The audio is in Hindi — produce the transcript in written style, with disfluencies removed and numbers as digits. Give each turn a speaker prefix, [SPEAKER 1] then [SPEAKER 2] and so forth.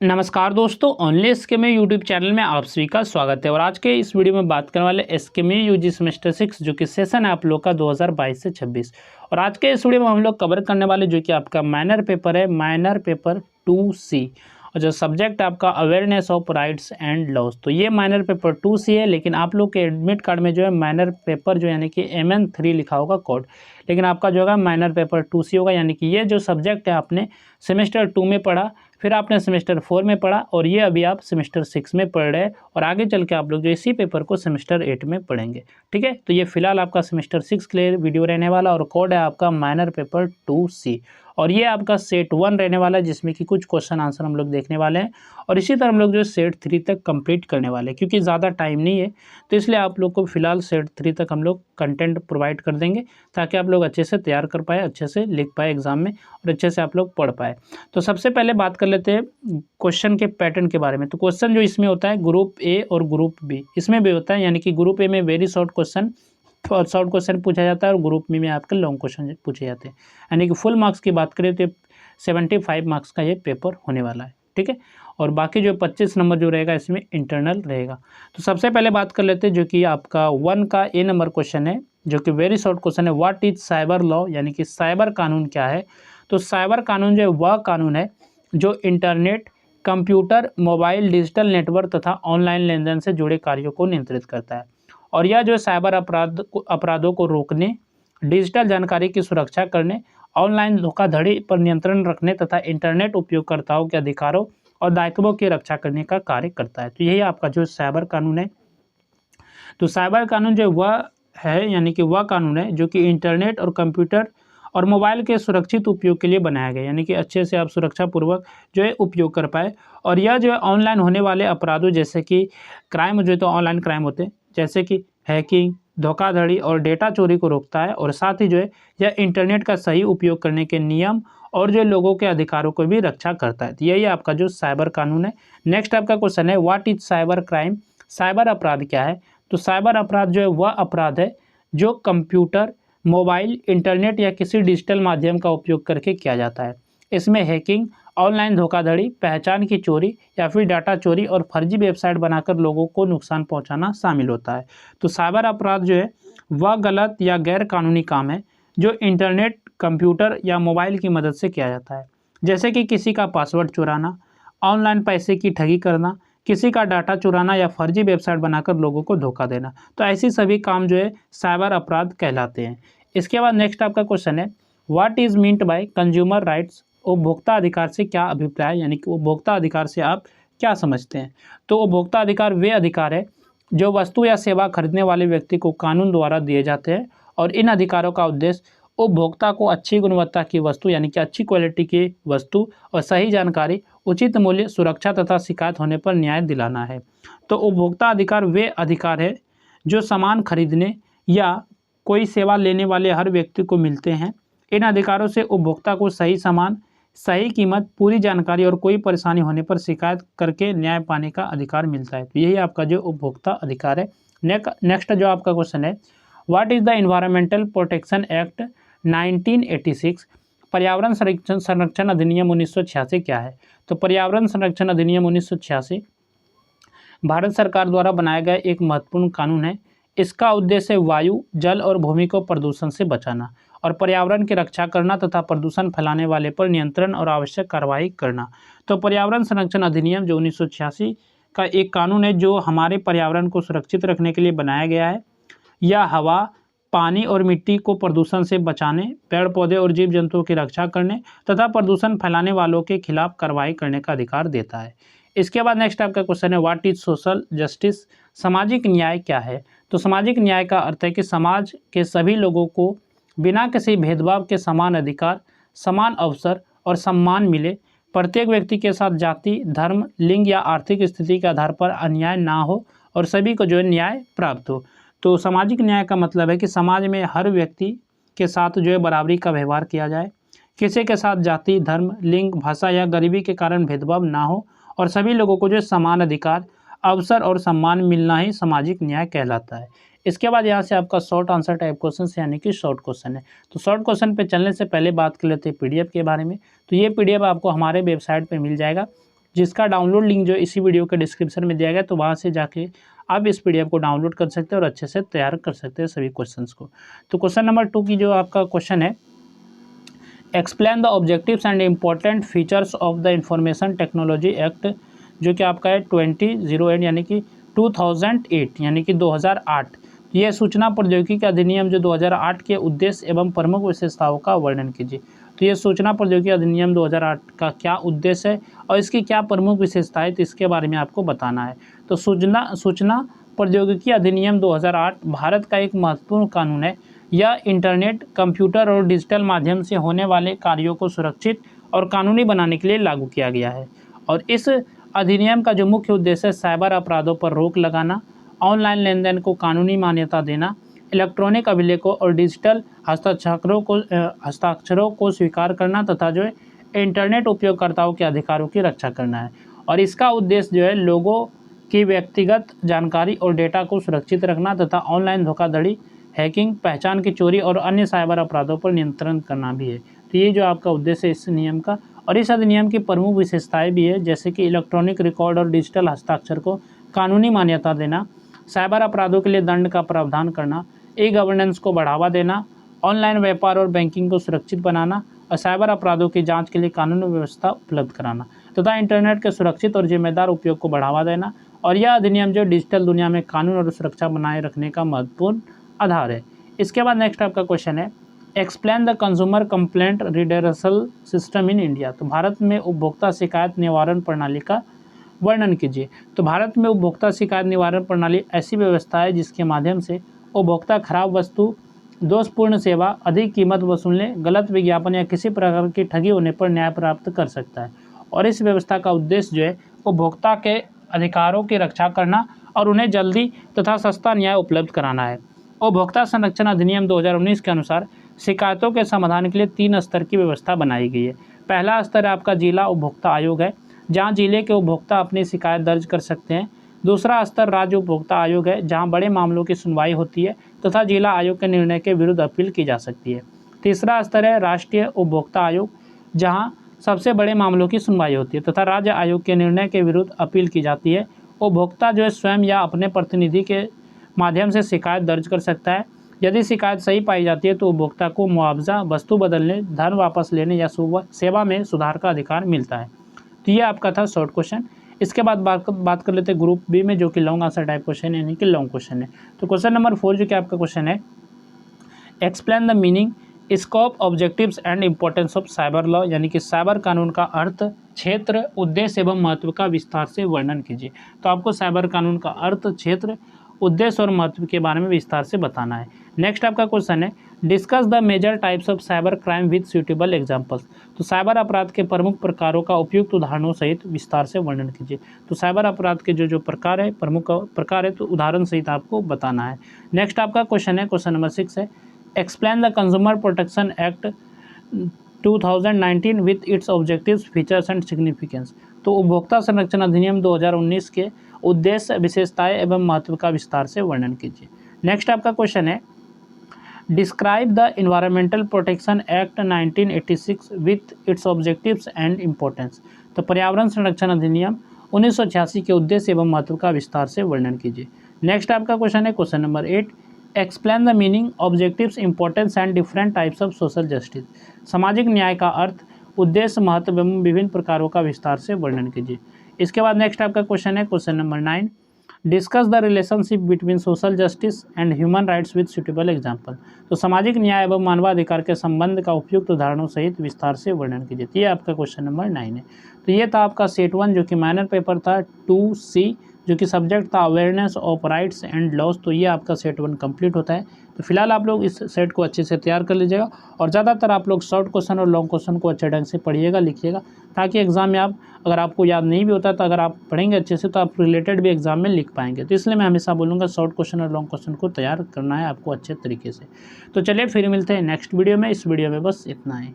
[SPEAKER 1] नमस्कार दोस्तों, ओनली एसकेएमयू यूट्यूब चैनल में आप सभी का स्वागत है। और आज के इस वीडियो में बात करने वाले एसकेएमयू यूजी सेमेस्टर 6 जो कि सेशन है आप लोग का 2022 से 26। और आज के इस वीडियो में हम लोग कवर करने वाले जो कि आपका माइनर पेपर है, माइनर पेपर 2C, और जो सब्जेक्ट आपका awareness of rights and laws. तो ये माइनर पेपर 2C है, लेकिन आप लोग के एडमिट कार्ड में जो है माइनर पेपर जो यानी कि MN3 लिखा होगा कोड, लेकिन आपका जो है माइनर पेपर 2C होगा। यानी कि ये जो सब्जेक्ट है आपने सेमेस्टर 2 में पढ़ा, फिर आपने सेमेस्टर 4 में पढ़ा, और ये अभी आप सेमेस्टर 6 में पढ़ रहे हैं, और आगे चल के आप लोग जो इसी पेपर को सेमेस्टर 8 में पढ़ेंगे। ठीक है, तो ये फिलहाल आपका सेमेस्टर 6 के लिए वीडियो रहने वाला, और कोड है आपका माइनर पेपर 2C, और ये आपका सेट 1 रहने वाला है, जिसमें कि कुछ क्वेश्चन आंसर हम लोग देखने वाले हैं। और इसी तरह हम लोग जो सेट 3 तक कंप्लीट करने वाले हैं, क्योंकि ज़्यादा टाइम नहीं है, तो इसलिए आप लोग को फिलहाल सेट 3 तक हम लोग कंटेंट प्रोवाइड कर देंगे, ताकि आप लोग अच्छे से तैयार कर पाए, अच्छे से लिख पाए एग्जाम में, और अच्छे से आप लोग पढ़ पाए। तो सबसे पहले बात कर लेते हैं क्वेश्चन के पैटर्न के बारे में। तो क्वेश्चन जो इसमें होता है ग्रुप ए और ग्रुप बी, इसमें भी होता है। यानी कि ग्रुप ए में वेरी शॉर्ट क्वेश्चन पूछा जाता है, और ग्रुप बी में आपके लॉन्ग क्वेश्चन पूछे जाते हैं। यानी कि फुल मार्क्स की बात करें तो 75 मार्क्स का ये पेपर होने वाला है। ठीक है, और बाकी जो 25 नंबर जो रहेगा इसमें इंटरनल रहेगा। तो सबसे पहले बात कर लेते हैं जो कि आपका 1 का ए नंबर क्वेश्चन है, जो कि वेरी शॉर्ट क्वेश्चन है। व्हाट इज साइबर लॉ, यानी कि साइबर कानून क्या है। तो साइबर कानून जो है वह कानून है जो internet, computer, mobile, digital network तथा ऑनलाइन लेन देन से जुड़े कार्यों को नियंत्रित करता है। और यह जो साइबर अपराधों को रोकने, डिजिटल जानकारी की सुरक्षा करने, ऑनलाइन धोखाधड़ी पर नियंत्रण रखने तथा इंटरनेट उपयोगकर्ताओं के अधिकारों और दायित्वों की रक्षा करने का कार्य करता है। तो यही आपका जो साइबर कानून है। तो साइबर कानून जो वह है, यानी कि वह कानून है जो कि इंटरनेट और कंप्यूटर और मोबाइल के सुरक्षित उपयोग के लिए बनाया गया, यानी कि अच्छे से आप सुरक्षापूर्वक जो है उपयोग कर पाए। और यह जो है ऑनलाइन होने वाले अपराधों जैसे कि क्राइम, जो तो ऑनलाइन क्राइम होते हैं, जैसे कि हैकिंग, धोखाधड़ी और डेटा चोरी को रोकता है। और साथ ही जो है यह इंटरनेट का सही उपयोग करने के नियम और जो लोगों के अधिकारों को भी रक्षा करता है। तो यही आपका जो साइबर कानून है। नेक्स्ट आपका क्वेश्चन है what is cyber crime, cyber अपराध क्या है। तो साइबर अपराध जो है वह अपराध है जो कंप्यूटर, मोबाइल, इंटरनेट या किसी डिजिटल माध्यम का उपयोग करके किया जाता है। इसमें हैकिंग, ऑनलाइन धोखाधड़ी, पहचान की चोरी या फिर डाटा चोरी और फर्जी वेबसाइट बनाकर लोगों को नुकसान पहुंचाना शामिल होता है। तो साइबर अपराध जो है वह गलत या गैर कानूनी काम है जो इंटरनेट, कंप्यूटर या मोबाइल की मदद से किया जाता है, जैसे कि किसी का पासवर्ड चुराना, ऑनलाइन पैसे की ठगी करना, किसी का डाटा चुराना या फर्जी वेबसाइट बनाकर लोगों को धोखा देना। तो ऐसी सभी काम जो है साइबर अपराध कहलाते हैं। इसके बाद नेक्स्ट आपका क्वेश्चन है what is meant by consumer rights, उपभोक्ता अधिकार से क्या अभिप्राय, यानी कि उपभोक्ता अधिकार से आप क्या समझते हैं। तो उपभोक्ता अधिकार वे अधिकार है जो वस्तु या सेवा खरीदने वाले व्यक्ति को कानून द्वारा दिए जाते हैं, और इन अधिकारों का उद्देश्य उपभोक्ता को अच्छी गुणवत्ता की वस्तु, यानी कि अच्छी क्वालिटी की वस्तु और सही जानकारी, उचित मूल्य, सुरक्षा तथा शिकायत होने पर न्याय दिलाना है। तो उपभोक्ता अधिकार वे अधिकार है जो सामान खरीदने या कोई सेवा लेने वाले हर व्यक्ति को मिलते हैं। इन अधिकारों से उपभोक्ता को सही सामान, सही कीमत, पूरी जानकारी और कोई परेशानी होने पर शिकायत करके न्याय पाने का अधिकार मिलता है। तो यही आपका जो उपभोक्ता अधिकार है। नेक्स्ट जो आपका क्वेश्चन है what is the environmental protection act 1986, पर्यावरण संरक्षण अधिनियम 1986 क्या है। तो पर्यावरण संरक्षण अधिनियम 1986 भारत सरकार द्वारा बनाया गया एक महत्वपूर्ण कानून है। इसका उद्देश्य वायु, जल और भूमि को प्रदूषण से बचाना और पर्यावरण की रक्षा करना तथा प्रदूषण फैलाने वाले पर नियंत्रण और आवश्यक कार्रवाई करना। तो पर्यावरण संरक्षण अधिनियम जो 1986 का एक कानून है जो हमारे पर्यावरण को सुरक्षित रखने के लिए बनाया गया है। यह हवा, पानी और मिट्टी को प्रदूषण से बचाने, पेड़ पौधे और जीव जंतुओं की रक्षा करने तथा प्रदूषण फैलाने वालों के खिलाफ कार्रवाई करने का अधिकार देता है। इसके बाद नेक्स्ट आपका क्वेश्चन है व्हाट इज सोशल जस्टिस, सामाजिक न्याय क्या है। तो सामाजिक न्याय का अर्थ है कि समाज के सभी लोगों को बिना किसी भेदभाव के समान अधिकार, समान अवसर और सम्मान मिले। प्रत्येक व्यक्ति के साथ जाति, धर्म, लिंग या आर्थिक स्थिति के आधार पर अन्याय ना हो और सभी को जो है न्याय प्राप्त हो। तो सामाजिक न्याय का मतलब है कि समाज में हर व्यक्ति के साथ जो है बराबरी का व्यवहार किया जाए, किसी के साथ जाति, धर्म, लिंग, भाषा या गरीबी के कारण भेदभाव ना हो, और सभी लोगों को जो समान अधिकार, अवसर और सम्मान मिलना ही सामाजिक न्याय कहलाता है। इसके बाद यहाँ से आपका शॉर्ट आंसर टाइप क्वेश्चन यानी कि शॉर्ट क्वेश्चन है। तो शॉर्ट क्वेश्चन पे चलने से पहले बात कर लेते हैं पीडीएफ के बारे में। तो ये पीडीएफ आपको हमारे वेबसाइट पे मिल जाएगा जिसका डाउनलोड लिंक जो इसी वीडियो के डिस्क्रिप्शन में दिया गया, तो वहाँ से जाके आप इस PDF को डाउनलोड कर सकते हैं और अच्छे से तैयार कर सकते हैं सभी क्वेश्चंस को। तो क्वेश्चन नंबर 2 की जो आपका क्वेश्चन है, explain the objectives and important features of the information technology act, जो कि आपका है 2008 यानी कि 2008 यानी कि 2008। यह सूचना प्रौद्योगिकी अधिनियम जो 2008 के उद्देश्य एवं प्रमुख विशेषताओं का वर्णन कीजिए। तो ये सूचना प्रौद्योगिकी अधिनियम 2008 का क्या उद्देश्य है और इसकी क्या प्रमुख विशेषताएं, तो इसके बारे में आपको बताना है। तो सूचना प्रौद्योगिकी अधिनियम 2008 भारत का एक महत्वपूर्ण कानून है। यह इंटरनेट, कंप्यूटर और डिजिटल माध्यम से होने वाले कार्यों को सुरक्षित और कानूनी बनाने के लिए लागू किया गया है। और इस अधिनियम का जो मुख्य उद्देश्य है, साइबर अपराधों पर रोक लगाना, ऑनलाइन लेनदेन को कानूनी मान्यता देना, इलेक्ट्रॉनिक अभिलेखों और डिजिटल हस्ताक्षरों को स्वीकार करना तथा जो है इंटरनेट उपयोगकर्ताओं के अधिकारों की रक्षा करना है। और इसका उद्देश्य जो है लोगों की व्यक्तिगत जानकारी और डेटा को सुरक्षित रखना तथा ऑनलाइन धोखाधड़ी, हैकिंग, पहचान की चोरी और अन्य साइबर अपराधों पर नियंत्रण करना भी है। तो ये जो आपका उद्देश्य है इस नियम का। और इस अधिनियम की प्रमुख विशेषताएं भी है, जैसे कि इलेक्ट्रॉनिक रिकॉर्ड और डिजिटल हस्ताक्षर को कानूनी मान्यता देना, साइबर अपराधों के लिए दंड का प्रावधान करना, ई-गवर्नेंस को बढ़ावा देना, ऑनलाइन व्यापार और बैंकिंग को सुरक्षित बनाना और साइबर अपराधों की जांच के लिए कानूनी व्यवस्था उपलब्ध कराना तथा इंटरनेट के सुरक्षित और जिम्मेदार उपयोग को बढ़ावा देना। और यह अधिनियम जो डिजिटल दुनिया में कानून और सुरक्षा बनाए रखने का महत्वपूर्ण आधार है। इसके बाद नेक्स्ट आपका क्वेश्चन है, explain the consumer complaint redressal system in India. तो भारत में उपभोक्ता शिकायत निवारण प्रणाली का वर्णन कीजिए। तो भारत में उपभोक्ता शिकायत निवारण प्रणाली ऐसी व्यवस्था है जिसके माध्यम से उपभोक्ता खराब वस्तु, दोषपूर्ण सेवा, अधिक कीमत वसूलने, गलत विज्ञापन या किसी प्रकार की ठगी होने पर न्याय प्राप्त कर सकता है। और इस व्यवस्था का उद्देश्य जो है उपभोक्ता के अधिकारों की रक्षा करना और उन्हें जल्दी तथा सस्ता न्याय उपलब्ध कराना है। उपभोक्ता संरक्षण अधिनियम 2019 के अनुसार शिकायतों के समाधान के लिए 3 स्तर की व्यवस्था बनाई गई है। पहला स्तर आपका जिला उपभोक्ता आयोग है, जहां जिले के उपभोक्ता अपनी शिकायत दर्ज कर सकते हैं। दूसरा स्तर राज्य उपभोक्ता आयोग है, जहां बड़े मामलों की सुनवाई होती है तथा जिला आयोग के निर्णय के विरुद्ध अपील की जा सकती है। तीसरा स्तर है राष्ट्रीय उपभोक्ता आयोग, जहां सबसे बड़े मामलों की सुनवाई होती है तथा राज्य आयोग के निर्णय के विरुद्ध अपील की जाती है। उपभोक्ता जो है स्वयं या अपने प्रतिनिधि के माध्यम से शिकायत दर्ज कर सकता है। यदि शिकायत सही पाई जाती है तो उपभोक्ता को मुआवजा, वस्तु बदलने, धन वापस लेने या सेवा में सुधार का अधिकार मिलता है। तो ये आपका था शॉर्ट क्वेश्चन। इसके बाद बात कर लेते हैं ग्रुप बी में, जो कि लॉन्ग आंसर टाइप क्वेश्चन है, यानी कि लॉन्ग क्वेश्चन है। तो क्वेश्चन नंबर 4 जो कि आपका क्वेश्चन है, explain the meaning, scope, objectives and importance of cyber law, यानी कि साइबर कानून का अर्थ, क्षेत्र, उद्देश्य एवं महत्व का विस्तार से वर्णन कीजिए। तो आपको साइबर कानून का अर्थ, क्षेत्र, उद्देश्य और महत्व के बारे में विस्तार से बताना है। नेक्स्ट आपका क्वेश्चन है, discuss the major types of cyber crime with suitable examples. तो साइबर अपराध के प्रमुख प्रकारों का उपयुक्त उदाहरणों सहित विस्तार से वर्णन कीजिए। तो साइबर अपराध के जो प्रकार है, प्रमुख प्रकार है, तो उदाहरण सहित आपको बताना है। नेक्स्ट आपका क्वेश्चन है, क्वेश्चन नंबर 6 है, explain the consumer protection act 2019 with its objectives, features and significance. तो उपभोक्ता संरक्षण अधिनियम 2019 के उद्देश्य, विशेषताएं एवं महत्व का विस्तार से वर्णन कीजिए। नेक्स्ट आपका क्वेश्चन है, describe the environmental protection act 1986 with its objectives and importance. तो पर्यावरण संरक्षण अधिनियम 1986 के उद्देश्य एवं महत्व का विस्तार से वर्णन कीजिए। नेक्स्ट आपका क्वेश्चन है, question number 8, explain the meaning, objectives, importance and different types of social justice. सामाजिक न्याय का अर्थ, उद्देश्य, महत्व एवं विभिन्न प्रकारों का विस्तार से वर्णन कीजिए। इसके बाद नेक्स्ट आपका क्वेश्चन है, question number 9, discuss the relationship between social justice and human rights with suitable example. तो सामाजिक न्याय एवं मानवाधिकार के संबंध का उपयुक्त उदाहरणों सहित विस्तार से वर्णन कीजिए। ये आपका क्वेश्चन नंबर 9 है। तो ये था आपका सेट 1 जो कि माइनर पेपर था। 2C जो कि सब्जेक्ट था awareness of rights and laws. तो ये आपका सेट 1 कंप्लीट होता है। तो फिलहाल आप लोग इस सेट को अच्छे से तैयार कर लीजिएगा और ज़्यादातर आप लोग शॉर्ट क्वेश्चन और लॉन्ग क्वेश्चन को अच्छे ढंग से पढ़िएगा, लिखिएगा, ताकि एग्जाम में आप, अगर आपको याद नहीं भी होता तो अगर आप पढ़ेंगे अच्छे से तो आप रिलेटेड भी एग्जाम में लिख पाएंगे। तो इसलिए मैं हमेशा बोलूँगा शॉर्ट क्वेश्चन और लॉन्ग क्वेश्चन को तैयार करना है आपको अच्छे तरीके से। तो चलिए फिर मिलते हैं नेक्स्ट वीडियो में। इस वीडियो में बस इतना ही।